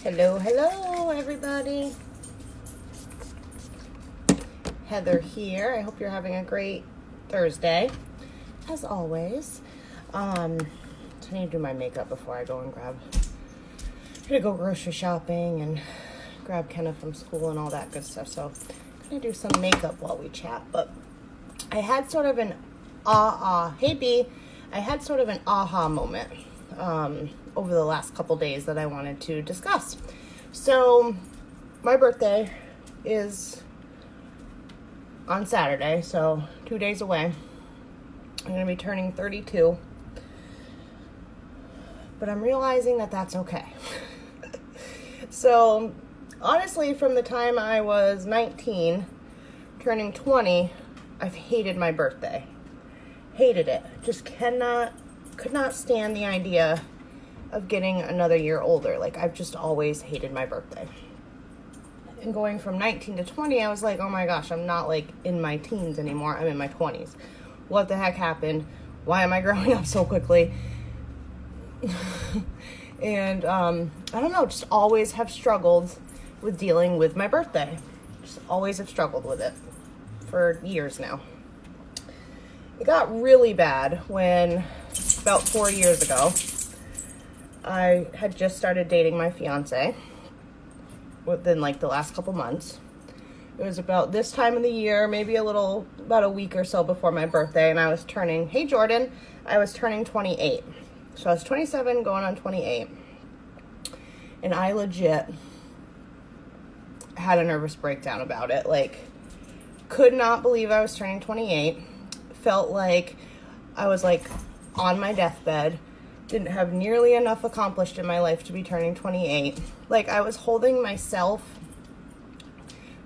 Hello, hello, everybody. Heather here. I hope you're having a great Thursday, as always. So I need to do my makeup before I go and I'm gonna go grocery shopping and grab Kenna from school and all that good stuff. So I'm gonna do some makeup while we chat. But I had sort of an hey B, I had sort of an aha moment over the last couple days that I wanted to discuss. So my birthday is on Saturday, so 2 days away. I'm going to be turning 32, but I'm realizing that that's okay. So honestly, from the time I was 19, turning 20, I've hated my birthday. Hated it. Just could not stand the idea of getting another year older. Like, I've just always hated my birthday. And going from 19 to 20, I was like, oh my gosh, I'm not like in my teens anymore. I'm in my 20s. What the heck happened? Why am I growing up so quickly? And I don't know, just always have struggled with dealing with my birthday. Just always have struggled with it for years now. It got really bad when, about 4 years ago, I had just started dating my fiance within like the last couple months. It was about this time of the year, maybe about a week or so before my birthday, and I was turning, hey Jordan, I was turning 28. So I was 27 going on 28. And I legit had a nervous breakdown about it. Like, could not believe I was turning 28. Felt like I was like on my deathbed. Didn't have nearly enough accomplished in my life to be turning 28. Like, I was holding myself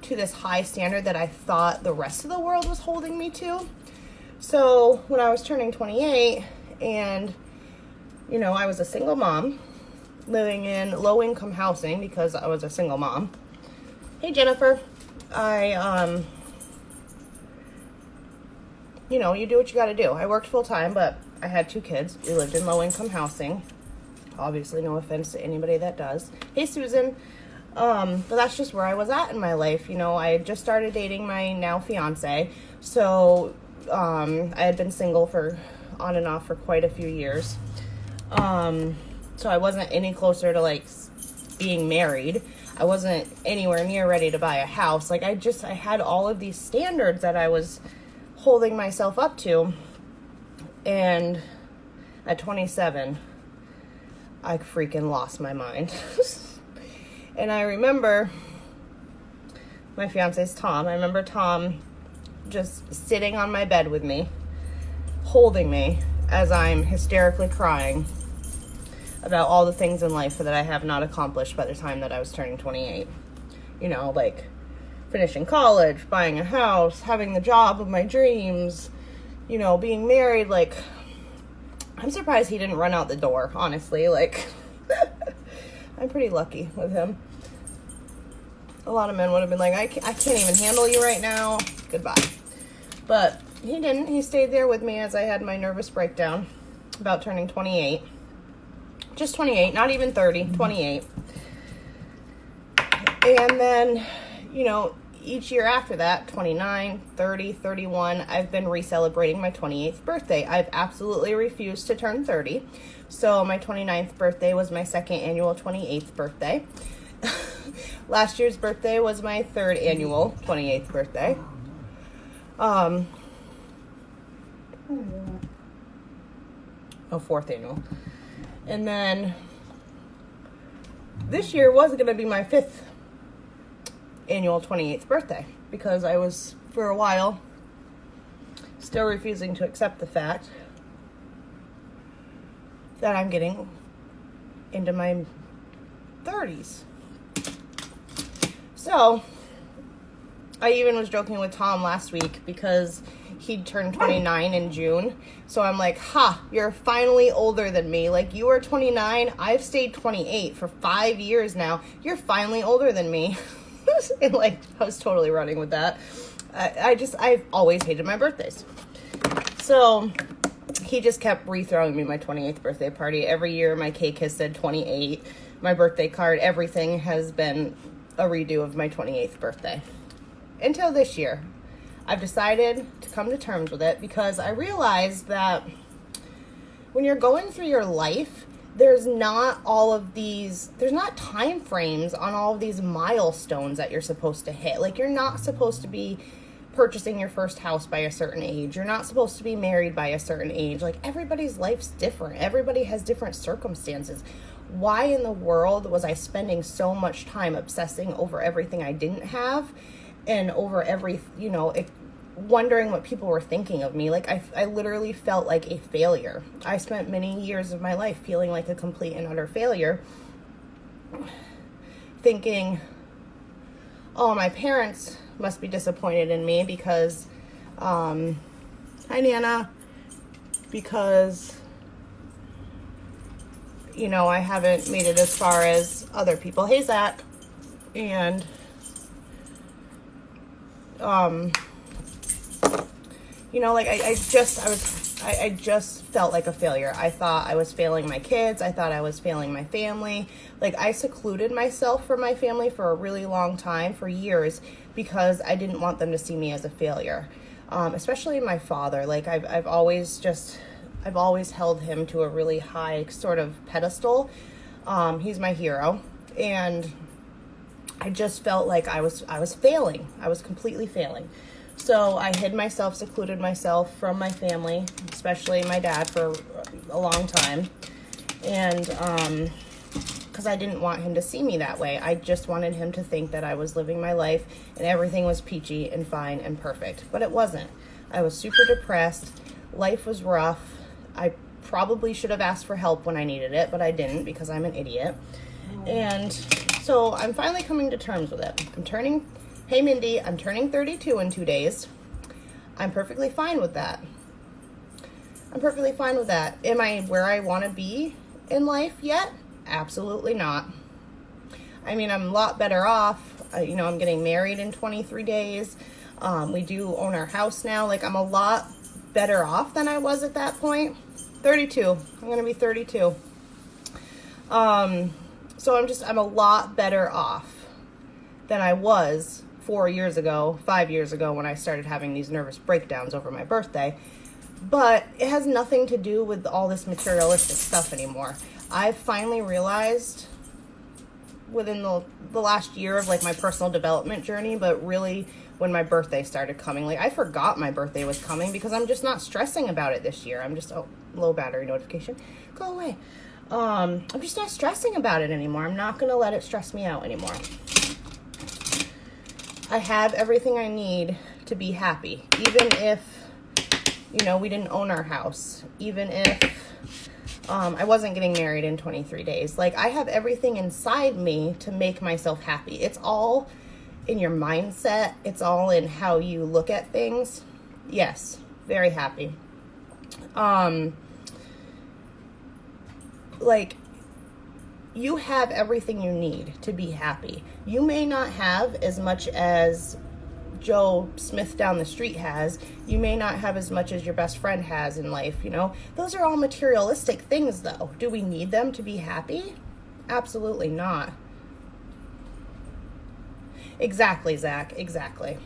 to this high standard that I thought the rest of the world was holding me to. So when I was turning 28 and, you know, I was a single mom living in low-income housing because I was a single mom. Hey, Jennifer. You know, you do what you got to do. I worked full-time, but I had 2 kids. We lived in low-income housing. Obviously, no offense to anybody that does. Hey, Susan. But that's just where I was at in my life. You know, I had just started dating my now fiance. So, I had been single on and off for quite a few years. So I wasn't any closer to, like, being married. I wasn't anywhere near ready to buy a house. Like, I had all of these standards that I was holding myself up to. And at 27, I freaking lost my mind. And I remember my fiance's Tom. I remember Tom just sitting on my bed with me, holding me as I'm hysterically crying about all the things in life that I have not accomplished by the time that I was turning 28. You know, like finishing college, buying a house, having the job of my dreams, you know, being married. Like, I'm surprised he didn't run out the door, honestly. Like, I'm pretty lucky with him. A lot of men would have been like, I can't even handle you right now. Goodbye. But he didn't. He stayed there with me as I had my nervous breakdown about turning 28. Just 28, not even 30, 28. And then, you know, each year after that, 29, 30, 31, I've been re-celebrating my 28th birthday. I've absolutely refused to turn 30. So my 29th birthday was my second annual 28th birthday. Last year's birthday was my third annual 28th birthday. Fourth annual. And then this year was going to be my 5th annual 28th birthday because I was, for a while, still refusing to accept the fact that I'm getting into my 30s. So, I even was joking with Tom last week because he'd turned 29 in June. So I'm like, you're finally older than me. Like, you are 29. I've stayed 28 for 5 years now. You're finally older than me. And like, I was totally running with that. I've always hated my birthdays. So he just kept rethrowing me my 28th birthday party. Every year my cake has said 28. My birthday card, everything has been a redo of my 28th birthday. Until this year. I've decided to come to terms with it because I realized that when you're going through your life, there's not time frames on all of these milestones that you're supposed to hit. Like, you're not supposed to be purchasing your first house by a certain age. You're not supposed to be married by a certain age. Like, everybody's life's different. Everybody has different circumstances. Why in the world was I spending so much time obsessing over everything I didn't have and over wondering what people were thinking of me? Like, I literally felt like a failure. I spent many years of my life feeling like a complete and utter failure, thinking, oh, my parents must be disappointed in me because, hi Nana, because, I haven't made it as far as other people. Hey, Zach. And, I just felt like a failure. I thought I was failing my kids. I thought I was failing my family. Like, I secluded myself from my family for a really long time, for years, because I didn't want them to see me as a failure. Especially my father. Like, I've always held him to a really high sort of pedestal. He's my hero. And I just felt like I was failing. I was completely failing. So I hid myself, secluded myself from my family, especially my dad, for a long time. And because I didn't want him to see me that way. I just wanted him to think that I was living my life and everything was peachy and fine and perfect. But it wasn't. I was super depressed. Life was rough. I probably should have asked for help when I needed it, but I didn't because I'm an idiot. And so I'm finally coming to terms with it. Hey Mindy, I'm turning 32 in 2 days. I'm perfectly fine with that. Am I where I want to be in life yet? Absolutely not. I mean, I'm a lot better off. I'm getting married in 23 days. We do own our house now. Like, I'm a lot better off than I was at that point. 32. I'm going to be 32. So I'm a lot better off than I was 4 years ago, 5 years ago, when I started having these nervous breakdowns over my birthday. But it has nothing to do with all this materialistic stuff anymore. I've finally realized within the last year of like my personal development journey, but really when my birthday started coming, like, I forgot my birthday was coming because I'm just not stressing about it this year. I'm just, low battery notification, go away. I'm just not stressing about it anymore. I'm not going to let it stress me out anymore. I have everything I need to be happy, even if, we didn't own our house, even if I wasn't getting married in 23 days. Like, I have everything inside me to make myself happy. It's all in your mindset. It's all in how you look at things. Yes, very happy. Like, you have everything you need to be happy. You may not have as much as Joe Smith down the street has. You may not have as much as your best friend has in life, Those are all materialistic things, though. Do we need them to be happy? Absolutely not. Exactly, Zach. Exactly.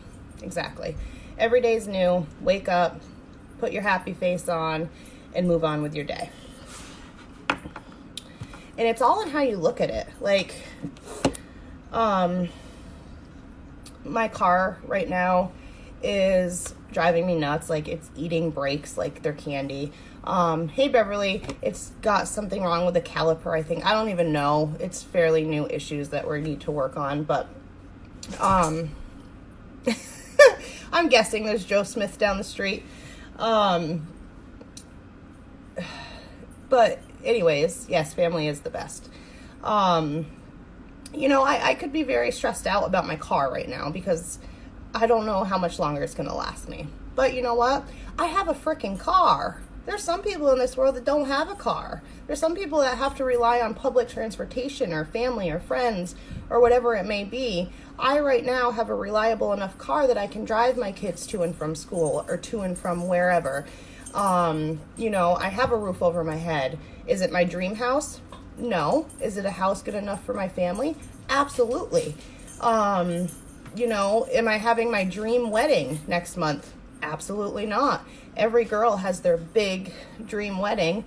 Every day's new. Wake up, put your happy face on, and move on with your day. And it's all in how you look at it. Like, my car right now is driving me nuts. Like, it's eating brakes like they're candy. Hey Beverly, it's got something wrong with the caliper, I think. I don't even know. It's fairly new issues that we need to work on, but I'm guessing there's Joe Smith down the street. But anyways, yes, family is the best. I could be very stressed out about my car right now because I don't know how much longer it's going to last me. But you know what? I have a freaking car. There's some people in this world that don't have a car. There's some people that have to rely on public transportation or family or friends or whatever it may be. I right now have a reliable enough car that I can drive my kids to and from school or to and from wherever. You know, I have a roof over my head. Is it my dream house? No. Is it a house good enough for my family? Absolutely. You know, am I having my dream wedding next month? Absolutely not. Every girl has their big dream wedding.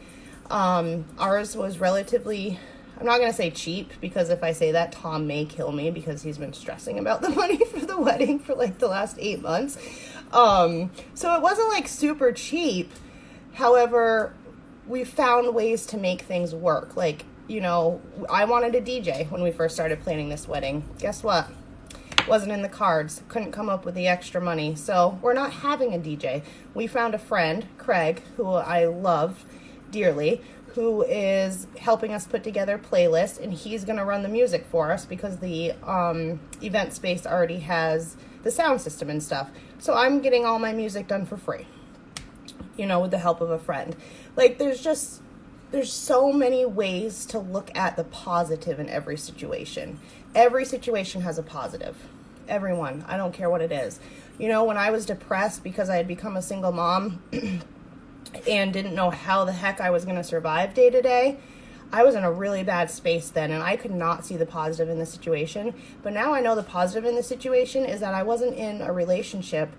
Ours was relatively, I'm not going to say cheap, because if I say that, Tom may kill me because he's been stressing about the money for the wedding for like the last 8 months. So it wasn't like super cheap. However, we found ways to make things work. Like, you know, I wanted a DJ when we first started planning this wedding. Guess what? Wasn't in the cards. Couldn't come up with the extra money. So we're not having a DJ. We found a friend, Craig, who I love dearly, who is helping us put together playlists, and he's going to run the music for us because the event space already has the sound system and stuff. So I'm getting all my music done for free, you know, with the help of a friend. Like, there's so many ways to look at the positive in every situation. Every situation has a positive. Everyone. I don't care what it is. You know, when I was depressed because I had become a single mom and didn't know how the heck I was going to survive day to day, I was in a really bad space then, and I could not see the positive in the situation. But now I know the positive in the situation is that I wasn't in a relationship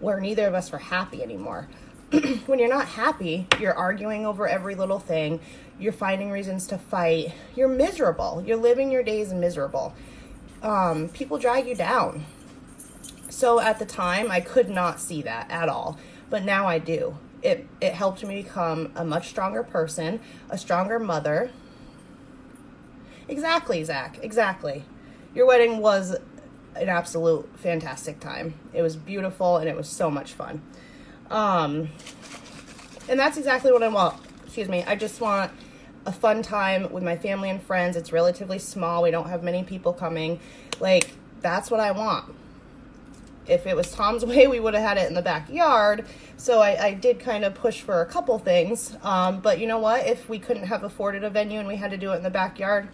where neither of us were happy anymore. When you're not happy, you're arguing over every little thing. You're finding reasons to fight. You're miserable. You're living your days miserable. People drag you down. So at the time, I could not see that at all. But now I do. It helped me become a much stronger person, a stronger mother. Exactly, Zach. Exactly. Your wedding was an absolute fantastic time. It was beautiful, and it was so much fun. And that's exactly what I want. Excuse me. I just want a fun time with my family and friends. It's relatively small. We don't have many people coming. Like, that's what I want. If it was Tom's way, we would have had it in the backyard. So I did kind of push for a couple things. But you know what? If we couldn't have afforded a venue and we had to do it in the backyard,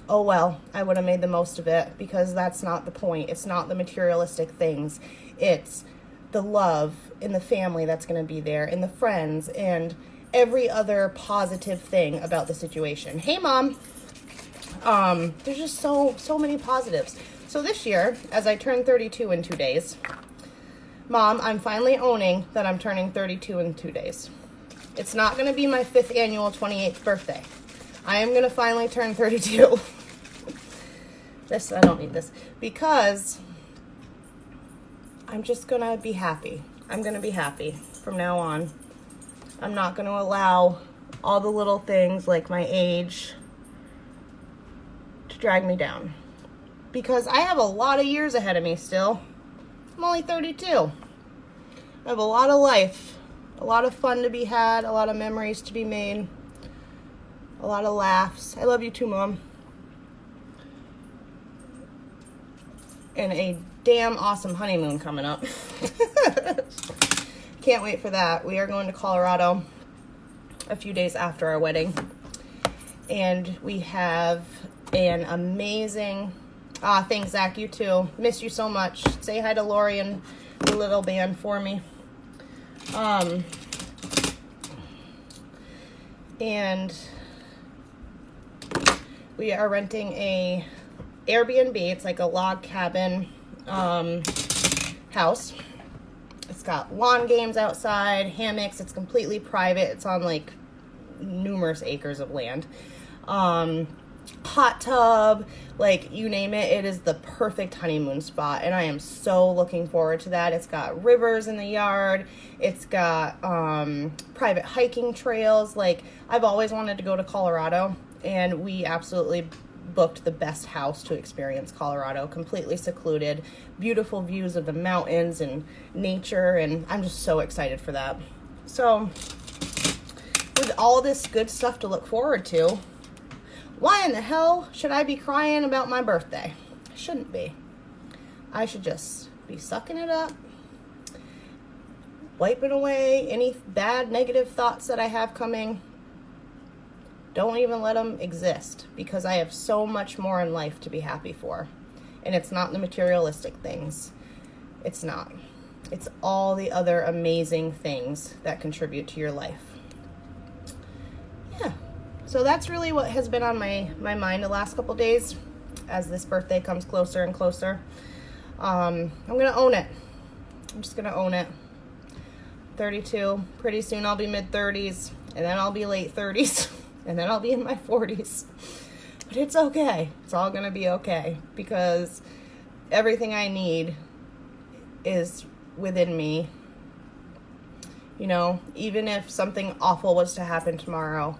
oh well, I would have made the most of it, because that's not the point. It's not the materialistic things. It's the love in the family that's going to be there, and the friends, and every other positive thing about the situation. Hey, Mom. There's just so many positives. So this year, as I turn 32 in 2 days, Mom, I'm finally owning that I'm turning 32 in 2 days. It's not going to be my 5th annual 28th birthday. I am going to finally turn 32. I don't need this, because I'm just going to be happy. I'm going to be happy from now on. I'm not going to allow all the little things like my age to drag me down, because I have a lot of years ahead of me still. I'm only 32. I have a lot of life, a lot of fun to be had, a lot of memories to be made, a lot of laughs. I love you too, Mom. And a damn awesome honeymoon coming up. Can't wait for that. We are going to Colorado a few days after our wedding. And we have an amazing... thanks, Zach. You too. Miss you so much. Say hi to Lori and the little band for me. And we are renting a Airbnb. It's like a log cabin house. It's got lawn games outside, hammocks. It's completely private. It's on like numerous acres of land. Hot tub, like you name it. It is the perfect honeymoon spot, and I am so looking forward to that. It's got rivers in the yard. It's got private hiking trails. Like, I've always wanted to go to Colorado, and we absolutely booked the best house to experience Colorado. Completely secluded, beautiful views of the mountains and nature, and I'm just so excited for that. So with all this good stuff to look forward to, why in the hell should I be crying about my birthday? I shouldn't be. I should just be sucking it up, wiping away any bad negative thoughts that I have coming. Don't even let them exist, because I have so much more in life to be happy for. And it's not the materialistic things. It's not. It's all the other amazing things that contribute to your life. Yeah. So that's really what has been on my mind the last couple days as this birthday comes closer and closer. I'm going to own it. I'm just going to own it. 32. Pretty soon I'll be mid-30s, and then I'll be late 30s, and then I'll be in my 40s. But it's okay. It's all going to be okay, because everything I need is within me. You know, even if something awful was to happen tomorrow,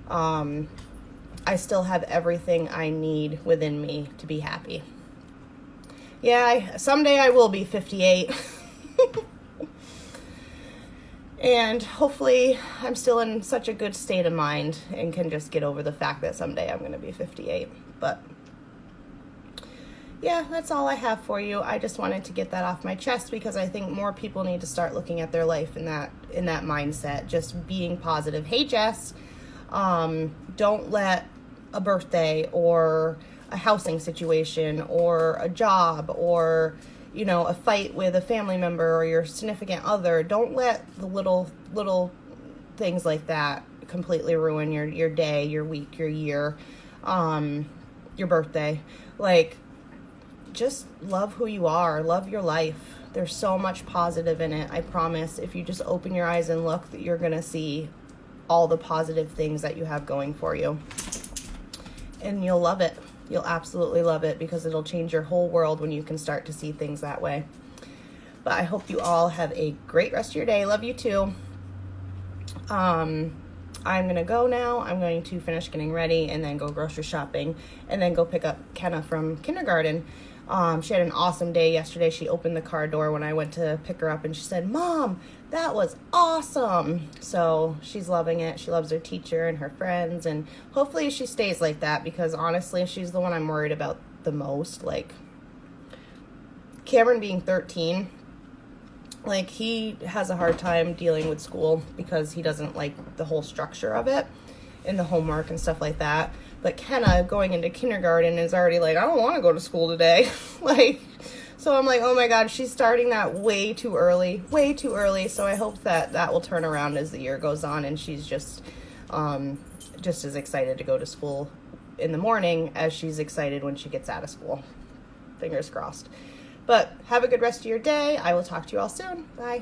I still have everything I need within me to be happy. Yeah, someday I will be 58. And hopefully I'm still in such a good state of mind and can just get over the fact that someday I'm going to be 58. But yeah, that's all I have for you. I just wanted to get that off my chest because I think more people need to start looking at their life in that mindset, just being positive. Hey, Jess, don't let a birthday or a housing situation or a job or, you know, a fight with a family member or your significant other, don't let the little things like that completely ruin your day, your week, your year, your birthday. Like, just love who you are, love your life. There's so much positive in it. I promise, if you just open your eyes and look, that you're gonna see all the positive things that you have going for you. And you'll love it. You'll absolutely love it, because it'll change your whole world when you can start to see things that way. But I hope you all have a great rest of your day. Love you too. I'm going to go now. I'm going to finish getting ready and then go grocery shopping and then go pick up Kenna from kindergarten. She had an awesome day yesterday. She opened the car door when I went to pick her up and she said, "Mom, that was awesome." So she's loving it. She loves her teacher and her friends, and hopefully she stays like that, because honestly, she's the one I'm worried about the most. Like, Cameron being 13, like, he has a hard time dealing with school because he doesn't like the whole structure of it and the homework and stuff like that. But Kenna, going into kindergarten, is already like, "I don't want to go to school today." Like, so I'm like, oh my God, she's starting that way too early. So I hope that will turn around as the year goes on, and she's just as excited to go to school in the morning as she's excited when she gets out of school. Fingers crossed. But have a good rest of your day. I will talk to you all soon. Bye.